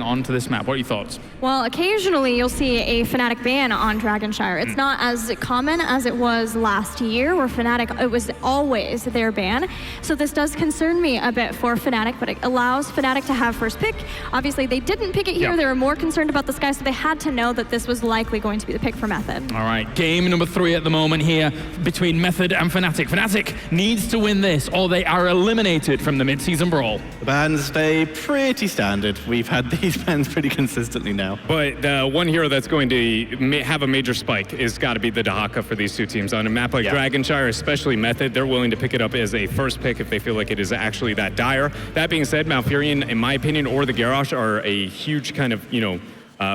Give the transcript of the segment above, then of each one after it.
onto this map. What are your thoughts? Well, occasionally you'll see a Fnatic ban on Dragonshire. It's not as common as it was last year, where Fnatic, it was always their ban. So this does concern me a bit for Fnatic, but it allows Fnatic to have first pick. Obviously, they didn't pick it here. They were more concerned about the sky, so they had to know that this was likely going to be the pick for Method. All right, game number 3 at the moment here between Method and Fnatic. Fnatic needs to win this, or they are eliminated from the Mid-Season Brawl. The bans stay pretty standard. We've had these bans pretty consistently now. But the one hero that's going to have a major spike is got to be the Dahaka for these two teams. On a map like Dragonshire, especially Method, they're willing to pick it up as a first pick if they feel like it is actually that dire. That being said, Malfurion, in my opinion, or the Garrosh are a huge kind of,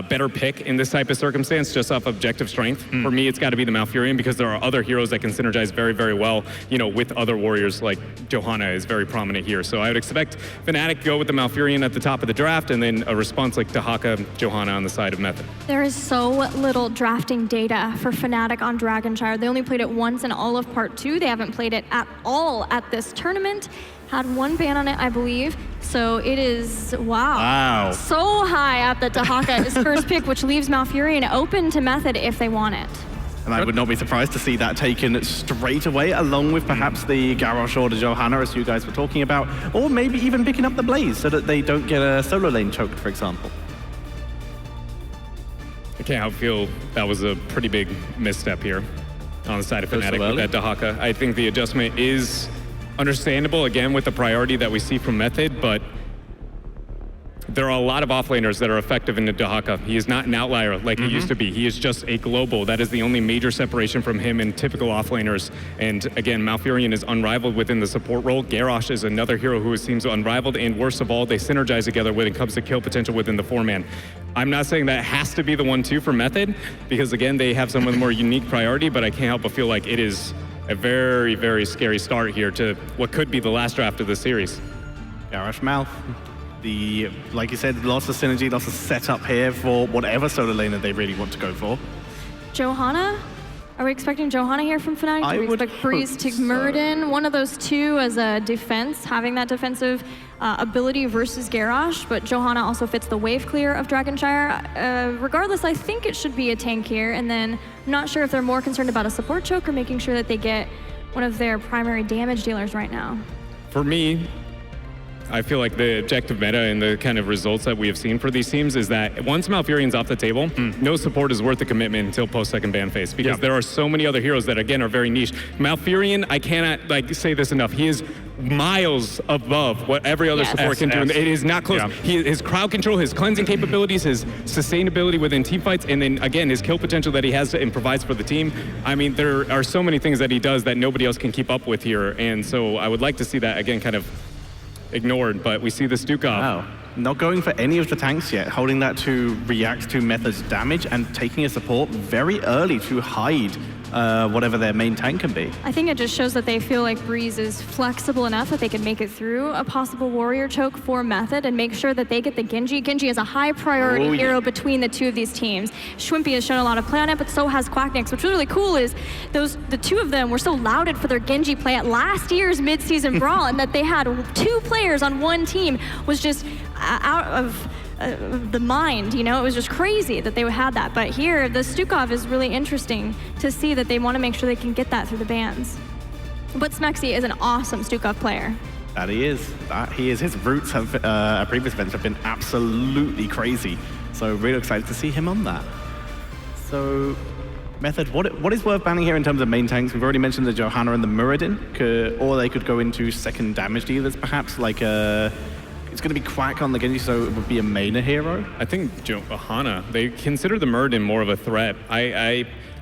better pick in this type of circumstance, just off objective strength. For me, it's got to be the Malfurion, because there are other heroes that can synergize very, very well, with other warriors. Like Johanna is very prominent here. So I would expect Fnatic to go with the Malfurion at the top of the draft, and then a response like Dahaka, Johanna on the side of Method. There is so little drafting data for Fnatic on Dragonshire. They only played it once in all of Part 2. They haven't played it at all at this tournament. Had one ban on it, I believe. So it is, wow. So high up that Dahaka is first pick, which leaves Malfurion open to Method if they want it. And I would not be surprised to see that taken straight away, along with perhaps the Garrosh or the Johanna, as you guys were talking about, or maybe even picking up the Blaze so that they don't get a solo lane choked, for example. I can't help feel that was a pretty big misstep here on the side of Fnatic with that Dahaka. I think the adjustment is understandable, again, with the priority that we see from Method, but there are a lot of offlaners that are effective in the Dahaka. He is not an outlier like he used to be. He is just a global. That is the only major separation from him and typical offlaners. And again, Malfurion is unrivaled within the support role. Garrosh is another hero who seems unrivaled, and worst of all, they synergize together when it comes to kill potential within the 4-man. I'm not saying that has to be the 1-2 for Method, because again, they have some of the more unique priority, but I can't help but feel like it is a very, very scary start here to what could be the last draft of the series. Garrosh Malf. Like you said, lots of synergy, lots of setup here for whatever solo lane that they really want to go for. Johanna? Are we expecting Johanna here from Fnatic? I Do we would expect Breeze to Muradin? One of those two as a defense, having that defensive ability versus Garrosh, but Johanna also fits the wave clear of Dragonshire. Regardless, I think it should be a tank here, and then I'm not sure if they're more concerned about a support choke or making sure that they get one of their primary damage dealers right now. For me, I feel like the objective meta and the kind of results that we have seen for these teams is that once Malfurion's off the table, no support is worth the commitment until post-second ban phase, because there are so many other heroes that, again, are very niche. Malfurion, I cannot say this enough, he is miles above what every other support can do. It is not close. His crowd control, his cleansing capabilities, his sustainability within teamfights, and then, again, his kill potential that he has and provides for the team. I mean, there are so many things that he does that nobody else can keep up with here, and so I would like to see that, again, kind of ignored, but we see the Stukov. Wow. Not going for any of the tanks yet, holding that to react to Method's damage and taking a support very early to hide whatever their main tank can be. I think it just shows that they feel like Breeze is flexible enough that they can make it through a possible warrior choke for Method and make sure that they get the Genji. Genji is a high priority hero between the two of these teams. Schwimpy has shown a lot of play on it, but so has Quacknix. What's really cool is the two of them were so lauded for their Genji play at last year's Mid-Season Brawl, and that they had 2 players on one team was just out of the mind, it was just crazy that they had that. But here, the Stukov is really interesting to see that they want to make sure they can get that through the bans. But Smexy is an awesome Stukov player. That he is. His roots have, at previous events have been absolutely crazy. So really excited to see him on that. So, Method, what is worth banning here in terms of main tanks? We've already mentioned the Johanna and the Muradin, or they could go into second damage dealers, perhaps, like it's going to be Quack on the Genji, so it would be a Maina hero. I think Johanna, they consider the Muradin more of a threat.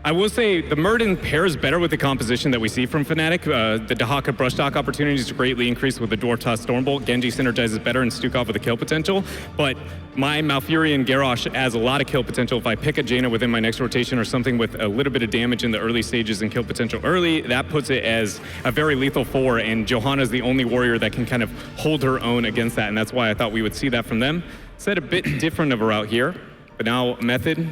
I will say the Muradin pairs better with the composition that we see from Fnatic. The Dahaka brush talk opportunities greatly increased with the Dwarf Toss Stormbolt. Genji synergizes better and Stukov with the kill potential. But my Malfurion Garrosh adds a lot of kill potential. If I pick a Jaina within my next rotation or something with a little bit of damage in the early stages and kill potential early, that puts it as a very lethal 4, and Johanna is the only warrior that can kind of hold her own against that, and that's why I thought we would see that from them. Set a bit different of a route here, but now Method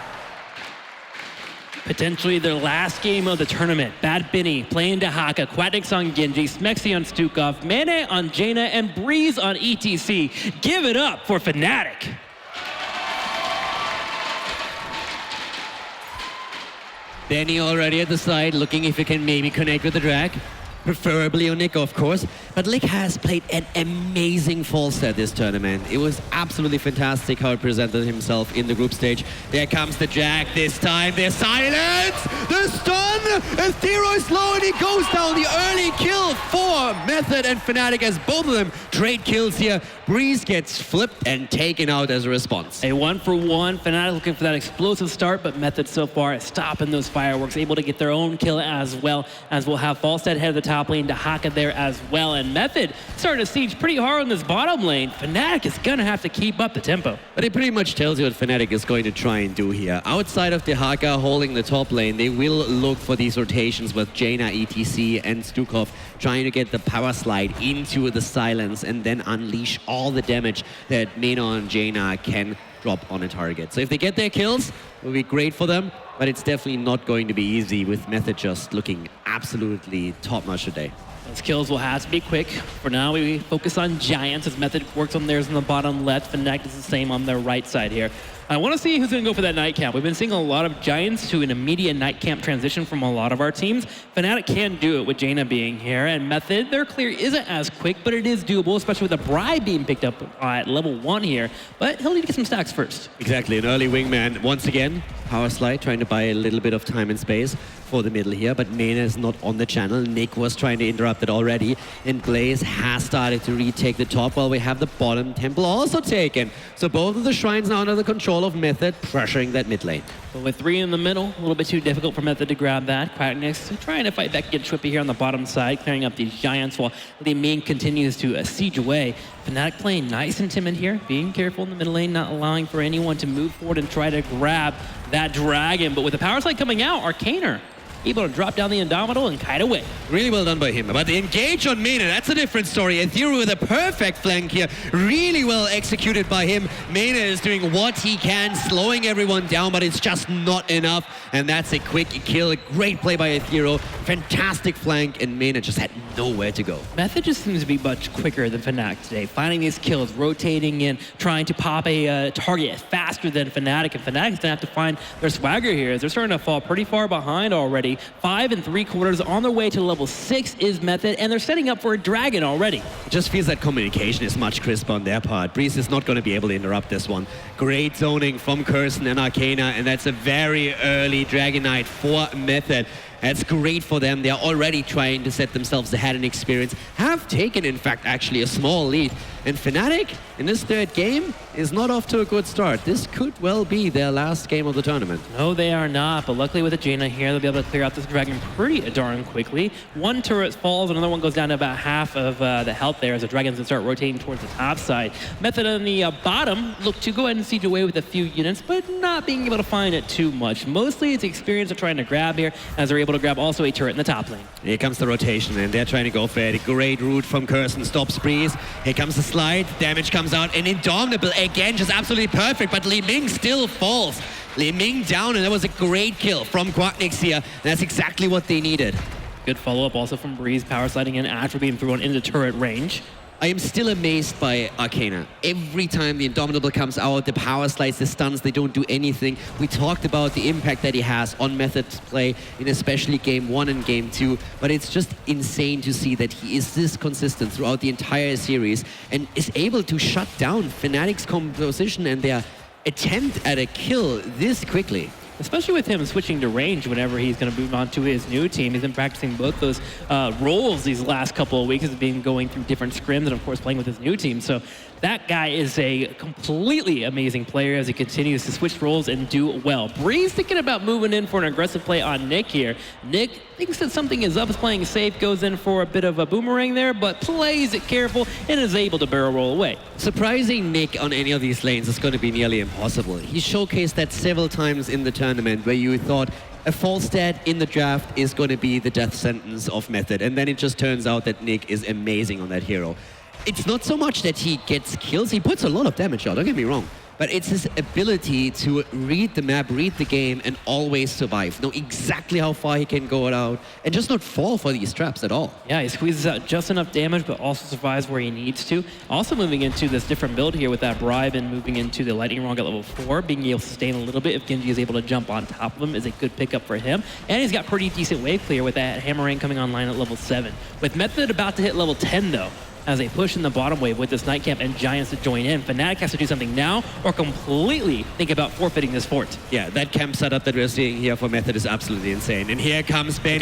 Potentially their last game of the tournament. Bad Binny playing Dahaka, Quatnix on Genji, Smexy on Stukov, Mane on Jaina, and Breeze on ETC. Give it up for Fnatic. Benny already at the side, looking if he can maybe connect with the drag. Preferably on Nick, of course. But Lick has played an amazing fall set this tournament. It was absolutely fantastic how he presented himself in the group stage. There comes the Jack this time. There's silence! The stun! Ethereal is low and he goes down. The early kill for Method and Fnatic as both of them trade kills here. Breeze gets flipped and taken out as a response. A 1-for-1. Fnatic looking for that explosive start, but Method so far is stopping those fireworks, able to get their own kill as well, as we'll have Falstad head of the top lane, Dahaka there as well, and Method starting to siege pretty hard on this bottom lane. Fnatic is gonna have to keep up the tempo. But it pretty much tells you what Fnatic is going to try and do here. Outside of Dahaka holding the top lane, they will look for these rotations with Jaina, ETC, and Stukov trying to get the power slide into the silence and then unleash all the damage that Mena and Jaina can drop on a target. So if they get their kills, it will be great for them, but it's definitely not going to be easy with Method just looking absolutely top-notch today. Those kills will have to be quick. For now, we focus on Giants as Method works on theirs in the bottom left. Fnatic does the same on their right side here. I want to see who's going to go for that night camp. We've been seeing a lot of Giants to an immediate night camp transition from a lot of our teams. Fnatic can do it with Jaina being here, and Method, their clear isn't as quick, but it is doable, especially with a Bribe being picked up at level 1 here. But he'll need to get some stacks first. Exactly, an early wingman once again. Power slide, trying to buy a little bit of time and space for the middle here, but Mena is not on the channel. Nick was trying to interrupt it already, and Blaze has started to retake the top while we have the bottom temple also taken. So both of the shrines now under the control of Method, pressuring that mid lane. But with 3 in the middle, a little bit too difficult for Method to grab that. Quacknix trying to fight back against Schwippy here on the bottom side, clearing up these Giants while Li Ming continues to siege away. Fnatic playing nice and timid here, being careful in the middle lane, not allowing for anyone to move forward and try to grab that dragon. But with the power slide coming out, Arcaner able to drop down the Indomitable and kite away. Really well done by him. But the engage on Mena, that's a different story. Ethereal with a perfect flank here. Really well executed by him. Mena is doing what he can, slowing everyone down, but it's just not enough. And that's a quick kill. A great play by Ethereal. Fantastic flank, and Mena just had nowhere to go. Method just seems to be much quicker than Fnatic today. Finding these kills, rotating in, trying to pop a target faster than Fnatic. And Fnatic's going to have to find their swagger here as they're starting to fall pretty far behind already. 5 3/4 on their way to level 6 is Method, and they're setting up for a dragon already. It just feels that communication is much crisper on their part. Breeze is not going to be able to interrupt this one. Great zoning from Curson and Arcana, and that's a very early Dragon Knight for Method. That's great for them. They're already trying to set themselves ahead in experience. Have taken, in fact, actually a small lead. And Fnatic, in this third game, is not off to a good start. This could well be their last game of the tournament. No, they are not. But luckily with the Jaina here, they'll be able to clear out this dragon pretty darn quickly. One turret falls, another one goes down to about half of the health there as the dragons can start rotating towards the top side. Method on the bottom look to go ahead and siege away with a few units, but not being able to find it too much. Mostly it's experience they're trying to grab here as they're able to grab also a turret in the top lane. Here comes the rotation, and they're trying to go for it. A great route from Curson, stops Breeze. Here comes the slide, damage comes out, and Indomitable again, just absolutely perfect, but Li Ming still falls. Li Ming down, and that was a great kill from Quatnix here. That's exactly what they needed. Good follow-up also from Breeze, power sliding in after being thrown into turret range. I am still amazed by Arcana. Every time the Indomitable comes out, the power slides, the stuns, they don't do anything. We talked about the impact that he has on Method's play in especially Game 1 and Game 2, but it's just insane to see that he is this consistent throughout the entire series and is able to shut down Fnatic's composition and their attempt at a kill this quickly. Especially with him switching to range whenever he's going to move on to his new team. He's been practicing both those roles these last couple of weeks. He's been going through different scrims and, of course, playing with his new team. So that guy is a completely amazing player as he continues to switch roles and do well. Breeze thinking about moving in for an aggressive play on Nick here. Nick thinks that something is up, is playing safe, goes in for a bit of a boomerang there, but plays it careful and is able to barrel roll away. Surprising Nick on any of these lanes is going to be nearly impossible. He showcased that several times in the tournament where you thought a false stat in the draft is going to be the death sentence of Method, and then it just turns out that Nick is amazing on that hero. it's not so much that he gets kills. He puts a lot of damage out, don't get me wrong. But it's his ability to read the map, read the game, and always survive. Know exactly how far he can go out, and just not fall for these traps at all. Yeah, he squeezes out just enough damage, but also survives where he needs to. Also moving into this different build here with that bribe and moving into the lightning rod at level 4, being able to sustain a little bit if Genji is able to jump on top of him is a good pickup for him. And he's got pretty decent wave clear with that Hammerang coming online at level 7. With Method about to hit level 10 though, as they push in the bottom wave with this Night Camp and Giants to join in, Fnatic has to do something now or completely think about forfeiting this fort. Yeah, that camp setup that we're seeing here for Method is absolutely insane. And here comes Benny.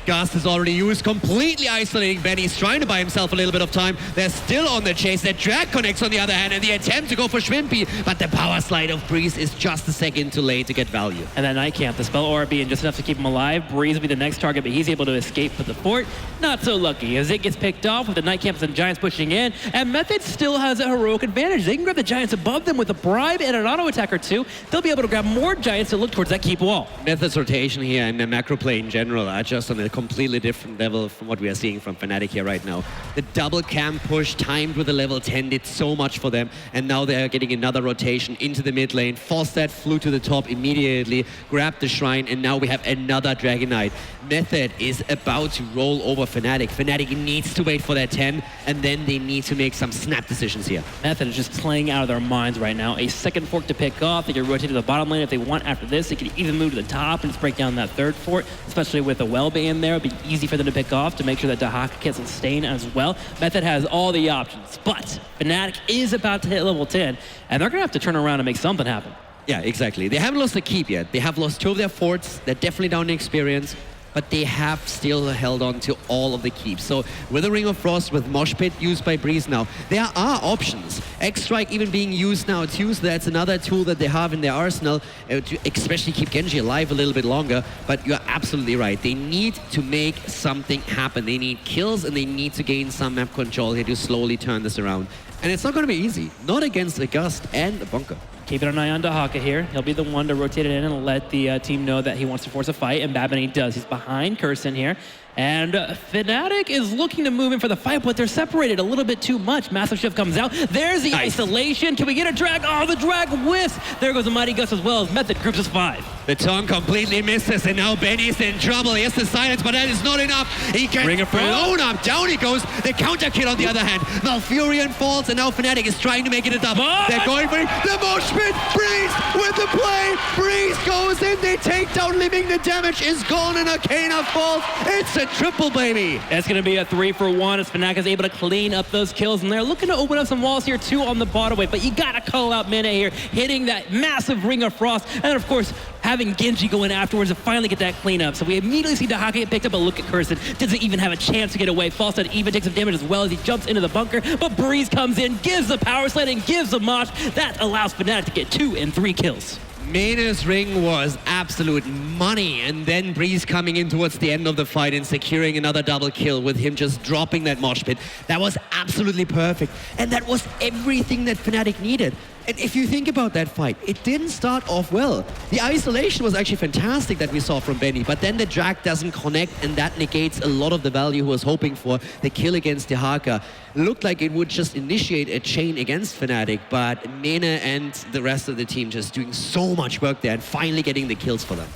Gust is already used, completely isolating Benny. He's trying to buy himself a little bit of time. They're still on the chase. That drag connects on the other hand, and the attempt to go for Schwimpy, but the power slide of Breeze is just a second too late to get value. And that Night Camp, the spell aura being just enough to keep him alive. Breeze will be the next target, but he's able to escape for the fort. Not so lucky, as it gets picked off with the Night Camps and Giants pushing in. And Method still has a heroic advantage. They can grab the Giants above them with a bribe and an auto attack or two. They'll be able to grab more Giants to look towards that keep wall. Method's rotation here and the macro play in general are just on a completely different level from what we are seeing from Fnatic here right now. The double camp push timed with the level 10 did so much for them, and now they are getting another rotation into the mid lane. Falstad flew to the top immediately, grabbed the shrine, and now we have another Dragon Knight. Method is about to roll over Fnatic. Fnatic needs to wait for that 10, and then they need to make some snap decisions here. Method is just playing out of their minds right now. A second fort to pick off. They can rotate to the bottom lane if they want after this. They can even move to the top and just break down that third fort, especially with a Welby in there. It'd be easy for them to pick off to make sure that Dahaka can sustain as well. Method has all the options, but Fnatic is about to hit level 10, and they're going to have to turn around and make something happen. Yeah, exactly. They haven't lost the keep yet. They have lost 2 of their forts. They're definitely down in experience, but they have still held on to all of the keeps. So with the Ring of Frost, with Mosh Pit used by Breeze now, there are options. X-Strike even being used now too, so that's another tool that they have in their arsenal to especially keep Genji alive a little bit longer. But you're absolutely right. They need to make something happen. They need kills and they need to gain some map control here to slowly turn this around. And it's not going to be easy. Not against a Gust and a Bunker. Keeping an eye on Dahaka here. He'll be the one to rotate it in and let the team know that he wants to force a fight, and Babini does. He's behind Curson here. And Fnatic is looking to move in for the fight, but they're separated a little bit too much. Massive Shift comes out. There's the isolation. Can we get a drag? Oh, the drag whiffs. There goes the Mighty Gus as well as Method groups us 5. The tongue completely misses, and now Benny's in trouble. He has the silence, but that is not enough. He gets blown up. Down he goes. The counter kill on the other hand. Malfurion falls, and now Fnatic is trying to make it a double. They're going for it. The Mosh Pit. Breeze with the play. Breeze goes in. They take down, leaving the damage is gone, and Arcana falls. It's a triple, baby. It's going to be a 3-for-1 as Fnatic is able to clean up those kills, and they're looking to open up some walls here too on the bottom wave, but you got to call out Mina here, hitting that massive Ring of Frost, and of course, having Genji go in afterwards to finally get that cleanup. So we immediately see Dahaka get picked up, but look at Curson. Doesn't even have a chance to get away. Falstad even takes some damage as well as he jumps into the bunker, but Breeze comes in, gives the power slide, and gives the mosh. That allows Fnatic to get 2 and 3 kills. Mina's ring was absolute money, and then Breeze coming in towards the end of the fight and securing another double kill with him just dropping that mosh pit. That was absolutely perfect, and that was everything that Fnatic needed. And if you think about that fight, it didn't start off well. The isolation was actually fantastic that we saw from Benny, but then the drag doesn't connect, and that negates a lot of the value he was hoping for. The kill against Dahaka looked like it would just initiate a chain against Fnatic, but Mena and the rest of the team just doing so much work there and finally getting the kills for them.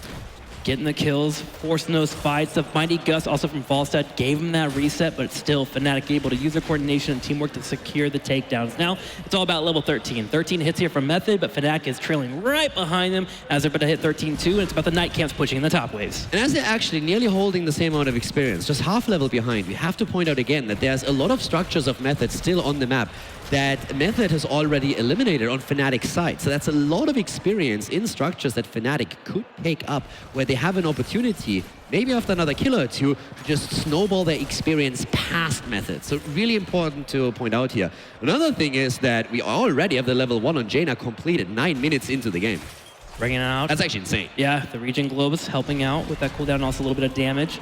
Getting the kills, forcing those fights. The Mighty Gus also from Falstad gave him that reset, but still Fnatic able to use their coordination and teamwork to secure the takedowns. Now, it's all about level 13. 13 hits here from Method, but Fnatic is trailing right behind them as they're about to hit 13 too, and it's about the Night Camps pushing in the top waves. And as they're actually nearly holding the same amount of experience, just half level behind, we have to point out again that there's a lot of structures of Method still on the map that Method has already eliminated on Fnatic's side. So that's a lot of experience in structures that Fnatic could take up where they have an opportunity, maybe after another kill or two, to just snowball their experience past Method. So really important to point out here. Another thing is that we already have the level 1 on Jaina completed 9 minutes into the game. Bringing it out. That's actually insane. Yeah, the Regen Globes helping out with that cooldown and also a little bit of damage.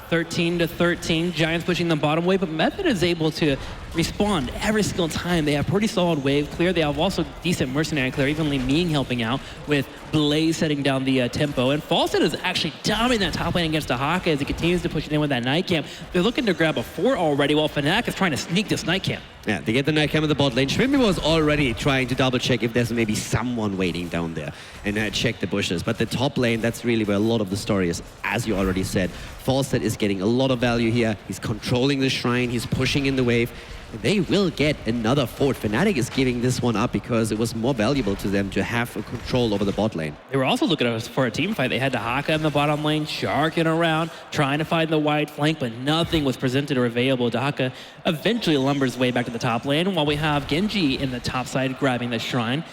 13 to 13, Giants pushing the bottom wave, but Method is able to respond every single time. They have pretty solid wave clear. They have also decent mercenary clear, even Li Ming helping out with Blaze setting down the tempo. And Falstad is actually dominating that top lane against Dahaka as he continues to push it in with that Night Camp. They're looking to grab a fort already while Fnatic is trying to sneak this Night Camp. Yeah, they get the Nightcam in the bot lane. Schwimmy was already trying to double check if there's maybe someone waiting down there and check the bushes. But the top lane, that's really where a lot of the story is, as you already said. Falstad is getting a lot of value here. He's controlling the shrine, he's pushing in the wave. And they will get another fort. Fnatic is giving this one up because it was more valuable to them to have a control over the bot lane. They were also looking for a team fight. They had Dahaka in the bottom lane, sharking around, trying to find the wide flank, but nothing was presented or available. Dahaka eventually lumbers his way back to the top lane, while we have Genji in the top side grabbing the shrine,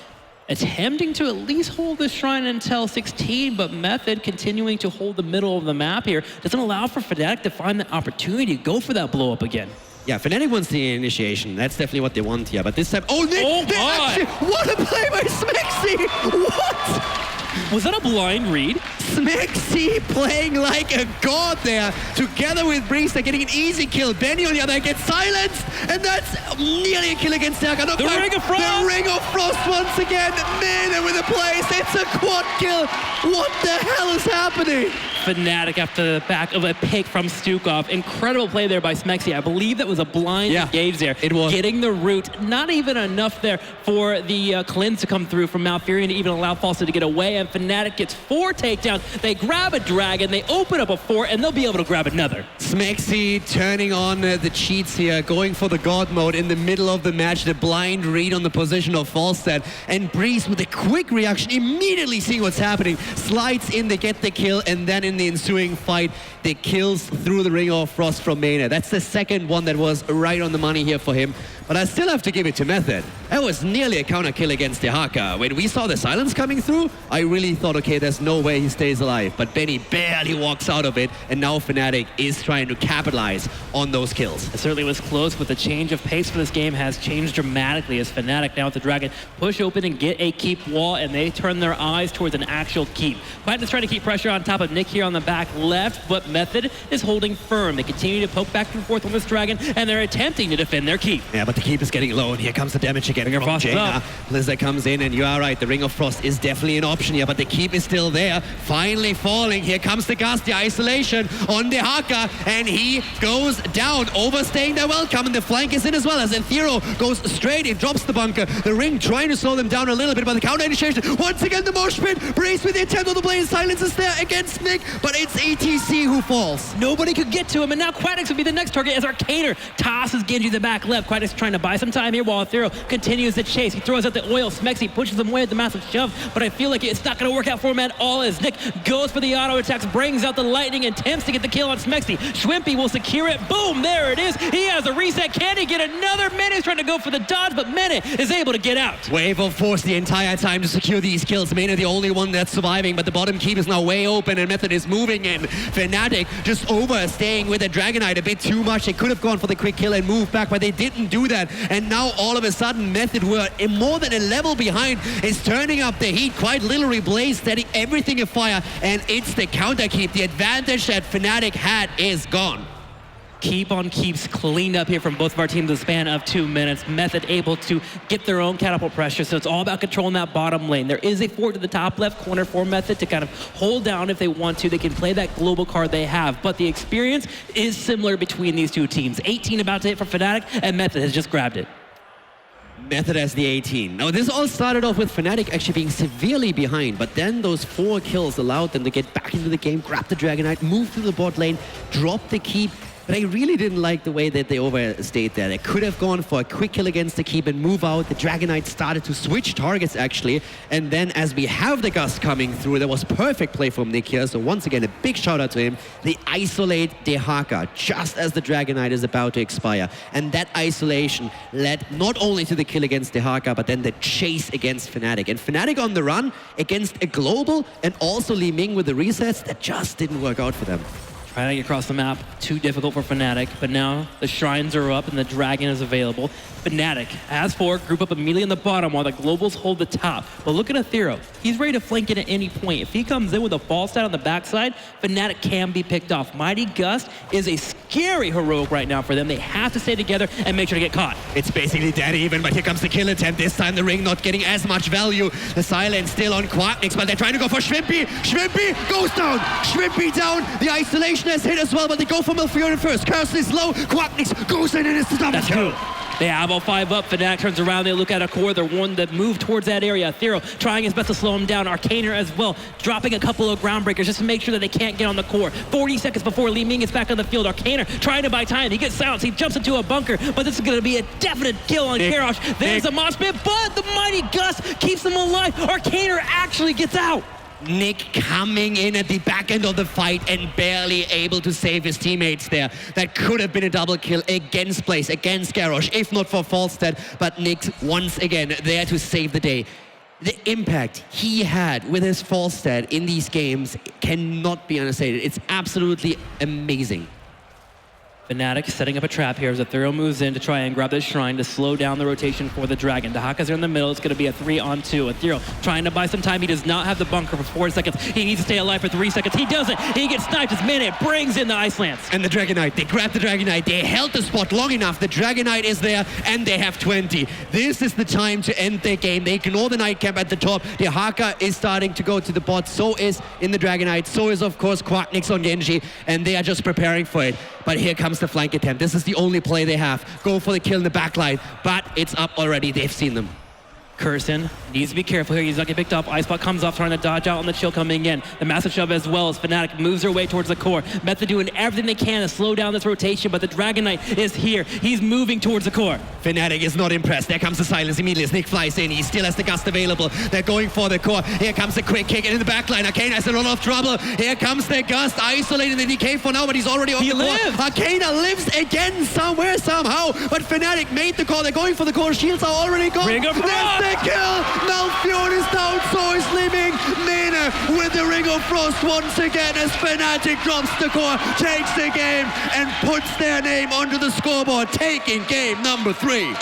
attempting to at least hold the shrine until 16, but Method continuing to hold the middle of the map here doesn't allow for Fnatic to find the opportunity to go for that blow up again. Yeah, Fnatic wants the initiation. That's definitely what they want here. But this time, oh, Nick! Oh, They actually, what a play by Smexy! What? Was that a blind read? Smexy playing like a god there, together with Breeze. They're getting an easy kill. Benny on the other hand gets silenced, and that's nearly a kill against Serkan. The Ring of Frost! The Ring of Frost once again. Mena with a place. It's a quad kill. What the hell is happening? Fnatic after the back of a pick from Stukov. Incredible play there by Smexy. I believe that was a blind engage there. It was. Getting the root. Not even enough there for the cleanse to come through from Malfurion to even allow Falstad to get away. And Fnatic gets 4 takedowns. They grab a dragon. They open up a fort, and they'll be able to grab another. Smexy turning on the cheats here, going for the god mode in the middle of the match. The blind read on the position of Falstad. And Breeze with a quick reaction, immediately seeing what's happening. Slides in, they get the kill, and then in the ensuing fight, they kills through the Ring of Frost from Mena. That's the second one that was right on the money here for him. But I still have to give it to Method. That was nearly a counter kill against Dahaka. When we saw the silence coming through, I really thought, okay, there's no way he stays alive. But Benny barely walks out of it, and now Fnatic is trying to capitalize on those kills. It certainly was close, but the change of pace for this game has changed dramatically as Fnatic now with the dragon push open and get a keep wall, and they turn their eyes towards an actual keep. Quiet is trying to keep pressure on top of Nick here on the back left, but Method is holding firm. They continue to poke back and forth on this dragon, and they're attempting to defend their keep. Yeah, but the keep is getting low, and here comes the damage again from Jaina. Blizzard comes in, and you are right, the Ring of Frost is definitely an option here, but the keep is still there. Finally falling. Here comes the Gust, the isolation on Dahaka, and he goes down, overstaying their welcome, and the flank is in as well, as Enthero goes straight in, drops the bunker. The Ring trying to slow them down a little bit, but the counter initiation, once again the mosh pit, Brace with the attempt on the blade, silence is there against Nick, but it's ETC who falls. Nobody could get to him, and now Quadix would be the next target as Arcaner tosses Genji the back left. Quadix trying to buy some time here while Ethereal continues the chase. He throws out the oil. Smexy pushes him away with the massive shove, but I feel like it's not going to work out for him at all as Nick goes for the auto attacks, brings out the lightning, and attempts to get the kill on Smexy. Schwimpy will secure it. Boom, there it is. He has a reset. Can he get another? Mene is trying to go for the dodge, but Mene is able to get out. Wave of force the entire time to secure these kills. Mene the only one that's surviving, but the bottom keep is now way open, and Method is moving in. Fnatic just overstaying with the Dragonite a bit too much. They could have gone for the quick kill and moved back, but they didn't do that. And now all of a sudden, Method, who are more than a level behind, is turning up the heat, quite literally Blaze setting everything afire, and it's the counter keep. The advantage that Fnatic had is gone. Keep on keeps cleaned up here from both of our teams in the span of 2 minutes. Method able to get their own catapult pressure, so it's all about controlling that bottom lane. There is a fort to the top left corner for Method to kind of hold down if they want to. They can play that global card they have, but the experience is similar between these two teams. 18 about to hit for Fnatic, and Method has just grabbed it. Method as the 18. Now this all started off with Fnatic actually being severely behind, but then those 4 kills allowed them to get back into the game, grab the Dragonite, move through the bot lane, drop the keep. But I really didn't like the way that they overstayed there. They could have gone for a quick kill against the keep and move out. The Dragonite started to switch targets actually. And then as we have the Gust coming through, there was perfect play from Nick here. So once again, a big shout out to him. They isolate Dahaka just as the Dragonite is about to expire. And that isolation led not only to the kill against Dahaka, but then the chase against Fnatic. And Fnatic on the run against a global and also Li Ming with the resets, that just didn't work out for them. Trying to get across the map, too difficult for Fnatic, but now the shrines are up and the dragon is available. Fnatic, as for, group up immediately on the bottom while the globals hold the top. But look at Ethereal. He's ready to flank it at any point. If he comes in with a false stat on the backside, Fnatic can be picked off. Mighty Gust is a scary heroic right now for them. They have to stay together and make sure to get caught. It's basically dead even, but here comes the kill attempt. This time the Ring not getting as much value. The silence still on Quacknix, but they're trying to go for Schwimpy. Schwimpy goes down. Schwimpy down. The isolation has hit as well, but they go for Malfurion first. Curse is low. Quacknix goes in and it's the double kill. They have all 5 up. Fnatic turns around. They look at a core. They're one that move towards that area. Thero trying his best to slow him down. Arcaner as well, dropping a couple of ground breakers just to make sure that they can't get on the core. 40 seconds before Li Ming is back on the field. Arcaner trying to buy time. He gets silenced. He jumps into a bunker, but this is going to be a definite kill on Garrosh. There's a mosh pit, but the mighty Gus keeps him alive. Arcaner actually gets out. Nick coming in at the back end of the fight and barely able to save his teammates there. That could have been a double kill against Blaze, against Garrosh, if not for Falstad, but Nick once again there to save the day. The impact he had with his Falstad in these games cannot be understated. It's absolutely amazing. Fnatic setting up a trap here as a Thero moves in to try and grab this shrine to slow down the rotation for the Dragon. Dahaka's in the middle. It's going to be a 3-on-2. A Thero trying to buy some time. He does not have the bunker for 4 seconds. He needs to stay alive for 3 seconds. He doesn't. He gets sniped. His minute brings in the Ice Lance. And the Dragon Knight, they grabbed the Dragon Knight. They held the spot long enough. The Dragon Knight is there and they have 20. This is the time to end their game. They ignore the Night Camp at the top. Dahaka is starting to go to the bot. So is in the Dragon Knight. So is, of course, Quacknix on Genji. And they are just preparing for it. But here comes the flank attempt. This is the only play they have. Go for the kill in the backline, but it's up already. They've seen them. Curson needs to be careful here. He's not getting picked off. Icebot comes off, trying to dodge out on the chill coming in. The massive shove as well as Fnatic moves their way towards the core. Method doing everything they can to slow down this rotation, but the Dragon Knight is here. He's moving towards the core. Fnatic is not impressed. There comes the silence immediately as Nick flies in. He still has the gust available. They're going for the core. Here comes the quick kick, and in the backline, Arcana has a lot of trouble. Here comes the gust, isolating the DK for now, but he's already on the core. Arcana lives again somewhere, somehow, but Fnatic made the call. They're going for the core. Shields are already gone. Ring of Frost! That's the kill! Malfurion is down, so is Li Ming. Nena with the Ring of Frost once again as Fnatic drops the core, takes the game, and puts their name onto the scoreboard, taking game number 3.